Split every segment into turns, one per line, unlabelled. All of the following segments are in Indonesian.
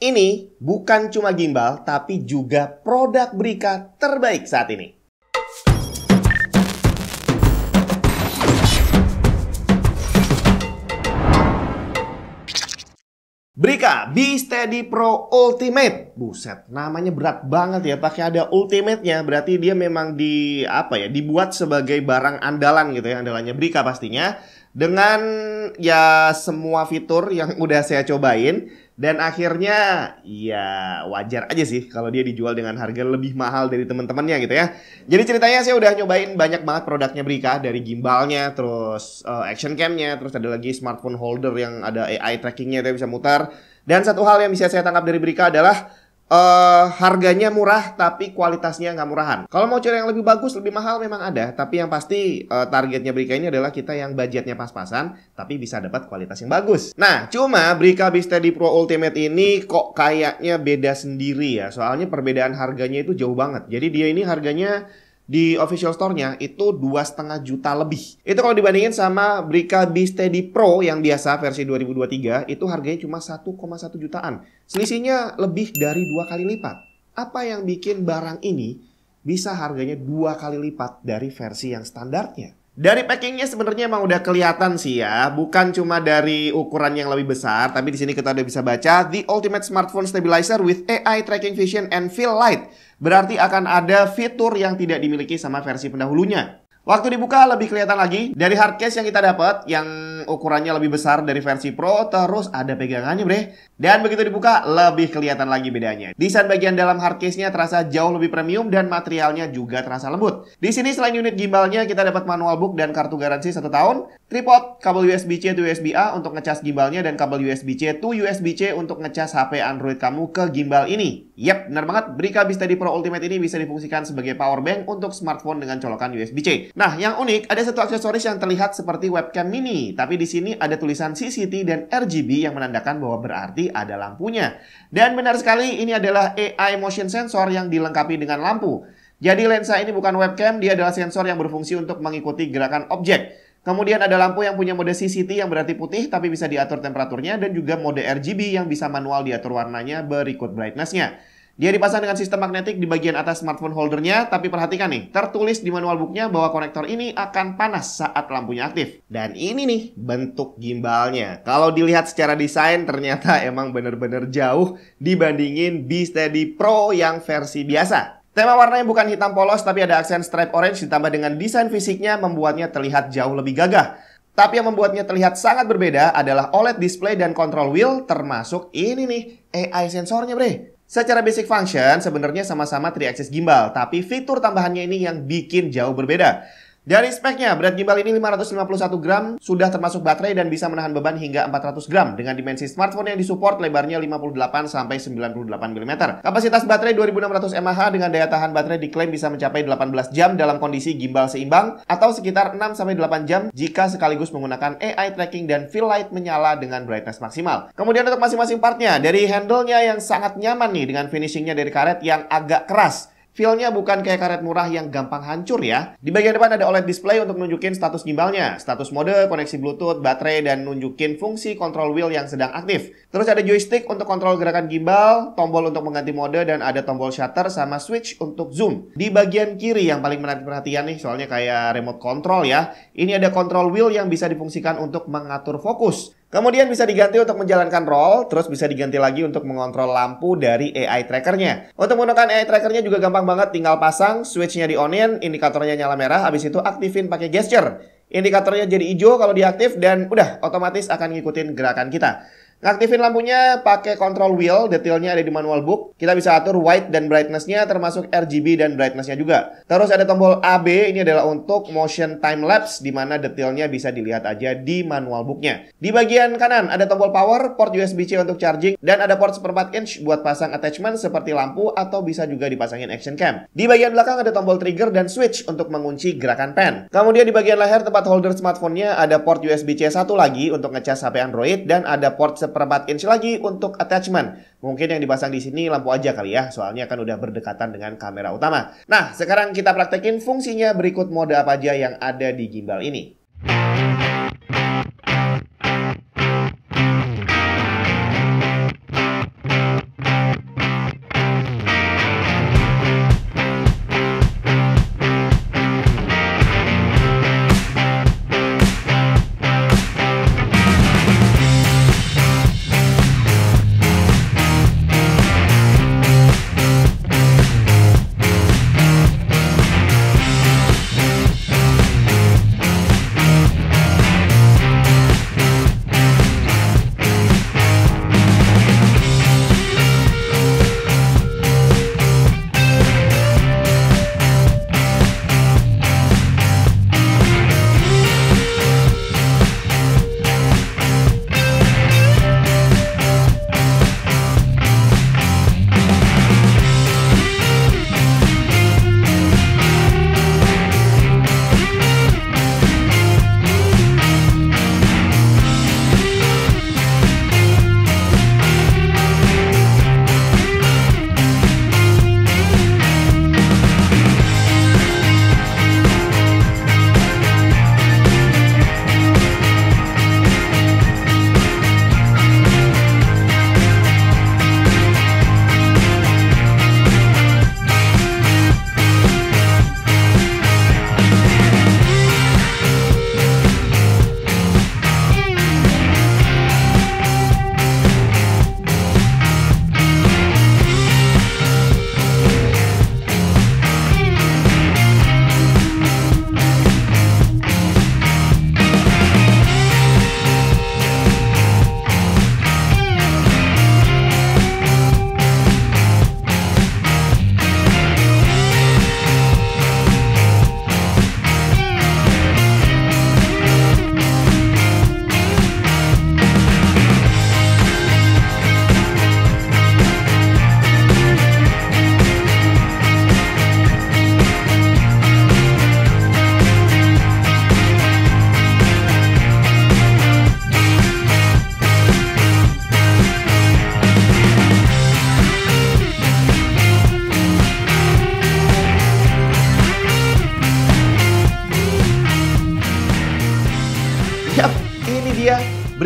Ini bukan cuma gimbal, tapi juga produk Brika terbaik saat ini. Brika B-Steady Pro Ultimate. Buset, namanya berat banget ya, pakai ada Ultimate-nya. Berarti dia memang dibuat sebagai barang andalan gitu ya, andalannya Brika pastinya. Dengan ya semua fitur yang udah saya cobain. Dan akhirnya ya wajar aja sih kalau dia dijual dengan harga lebih mahal dari teman-temannya gitu ya. Jadi ceritanya saya udah nyobain banyak banget produknya Brika. Dari gimbalnya, terus action cam-nya, terus ada lagi smartphone holder yang ada AI trackingnya, itu bisa mutar. Dan satu hal yang bisa saya tangkap dari Brika adalah harganya murah tapi kualitasnya nggak murahan. Kalau mau cari yang lebih bagus, lebih mahal memang ada. Tapi yang pasti targetnya Brika ini adalah kita yang budgetnya pas-pasan tapi bisa dapat kualitas yang bagus. Nah, cuma Brika B-Steady Pro Ultimate ini kok kayaknya beda sendiri ya. Soalnya perbedaan harganya itu jauh banget. Jadi dia ini harganya di official store-nya itu 2,5 juta lebih. Itu kalau dibandingin sama Brika B-Steady Pro yang biasa versi 2023 itu harganya cuma 1,1 jutaan. Selisihnya lebih dari 2 kali lipat. Apa yang bikin barang ini bisa harganya 2 kali lipat dari versi yang standarnya? Dari packingnya sebenarnya emang udah kelihatan sih ya. Bukan cuma dari ukuran yang lebih besar, tapi di sini kita udah bisa baca The Ultimate Smartphone Stabilizer with AI Tracking Vision and Feel Light. Berarti akan ada fitur yang tidak dimiliki sama versi pendahulunya. Waktu dibuka lebih kelihatan lagi. Dari hard case yang kita dapat, yang ukurannya lebih besar dari versi Pro, terus ada pegangannya bre. Dan begitu dibuka lebih kelihatan lagi bedanya. Desain bagian dalam hard case-nya terasa jauh lebih premium dan materialnya juga terasa lembut. Di sini selain unit gimbalnya kita dapat manual book dan kartu garansi 1 tahun, tripod, kabel USB-C to USB-A untuk ngecas gimbalnya dan kabel USB-C to USB-C untuk ngecas HP Android kamu ke gimbal ini. Yap, benar banget. Brika B-Steady Pro Ultimate ini bisa difungsikan sebagai power bank untuk smartphone dengan colokan USB-C. Nah, yang unik ada satu aksesoris yang terlihat seperti webcam mini, tapi di sini ada tulisan CCT dan RGB yang menandakan bahwa berarti ada lampunya. Dan benar sekali, ini adalah AI motion sensor yang dilengkapi dengan lampu. Jadi lensa ini bukan webcam, dia adalah sensor yang berfungsi untuk mengikuti gerakan objek. Kemudian ada lampu yang punya mode CCT yang berarti putih tapi bisa diatur temperaturnya, dan juga mode RGB yang bisa manual diatur warnanya berikut brightness-nya. Dia dipasang dengan sistem magnetik di bagian atas smartphone holdernya, tapi perhatikan nih, tertulis di manual booknya bahwa konektor ini akan panas saat lampunya aktif. Dan ini nih bentuk gimbalnya. Kalau dilihat secara desain ternyata emang bener-bener jauh dibandingin B-Steady Pro yang versi biasa. Tema warnanya bukan hitam polos tapi ada aksen stripe orange ditambah dengan desain fisiknya membuatnya terlihat jauh lebih gagah. Tapi yang membuatnya terlihat sangat berbeda adalah OLED display dan control wheel termasuk ini nih AI sensornya bre. Secara basic function sebenarnya sama-sama 3-axis gimbal, tapi fitur tambahannya ini yang bikin jauh berbeda. Dari speknya, berat gimbal ini 551 gram, sudah termasuk baterai dan bisa menahan beban hingga 400 gram. Dengan dimensi smartphone yang disupport, lebarnya 58-98 mm. Kapasitas baterai 2600 mAh dengan daya tahan baterai diklaim bisa mencapai 18 jam dalam kondisi gimbal seimbang, atau sekitar 6-8 jam jika sekaligus menggunakan AI tracking dan Feel Light menyala dengan brightness maksimal. Kemudian untuk masing-masing partnya, dari handle-nya yang sangat nyaman nih dengan finishingnya dari karet yang agak keras. Feel-nya bukan kayak karet murah yang gampang hancur ya. Di bagian depan ada OLED display untuk nunjukin status gimbalnya, status mode, koneksi Bluetooth, baterai, dan nunjukin fungsi control wheel yang sedang aktif. Terus ada joystick untuk kontrol gerakan gimbal, tombol untuk mengganti mode, dan ada tombol shutter sama switch untuk zoom. Di bagian kiri yang paling menarik perhatian nih, soalnya kayak remote control ya. Ini ada control wheel yang bisa difungsikan untuk mengatur fokus. Kemudian bisa diganti untuk menjalankan roll, terus bisa diganti lagi untuk mengontrol lampu dari AI trackernya. Untuk menggunakan AI trackernya juga gampang banget, tinggal pasang, switchnya di-on-in, indikatornya nyala merah, habis itu aktifin pakai gesture. Indikatornya jadi hijau kalau diaktif dan udah otomatis akan ngikutin gerakan kita. Ngaktifin lampunya pakai control wheel, detailnya ada di manual book. Kita bisa atur white dan brightness-nya termasuk RGB dan brightness-nya juga. Terus ada tombol AB, ini adalah untuk motion time lapse di mana detailnya bisa dilihat aja di manual book-nya. Di bagian kanan ada tombol power, port USB-C untuk charging, dan ada port 1/4 inch buat pasang attachment seperti lampu atau bisa juga dipasangin action cam. Di bagian belakang ada tombol trigger dan switch untuk mengunci gerakan pen. Kemudian di bagian leher tempat holder smartphone-nya ada port USB-C 1 lagi untuk ngecas HP Android dan ada port 1/4 inch lagi untuk attachment. Mungkin yang dipasang di sini lampu aja kali ya, soalnya kan udah berdekatan dengan kamera utama. Nah, sekarang kita praktekin fungsinya berikut mode apa aja yang ada di gimbal ini.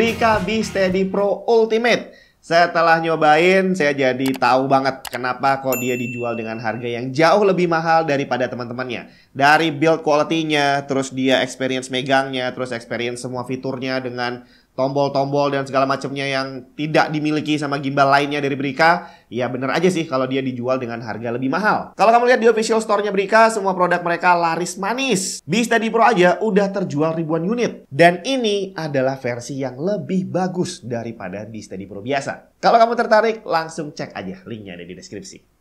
Brika B-Steady Pro Ultimate. Setelah nyobain, saya jadi tahu banget kenapa kok dia dijual dengan harga yang jauh lebih mahal daripada teman-temannya. Dari build quality-nya, terus dia experience megangnya, terus experience semua fiturnya dengan tombol-tombol dan segala macamnya yang tidak dimiliki sama gimbal lainnya dari Brika. Ya bener aja sih kalau dia dijual dengan harga lebih mahal. Kalau kamu lihat di official store-nya Brika, semua produk mereka laris manis. B-Steady Pro aja udah terjual ribuan unit. Dan ini adalah versi yang lebih bagus daripada B-Steady Pro biasa. Kalau kamu tertarik, langsung cek aja linknya ada di deskripsi.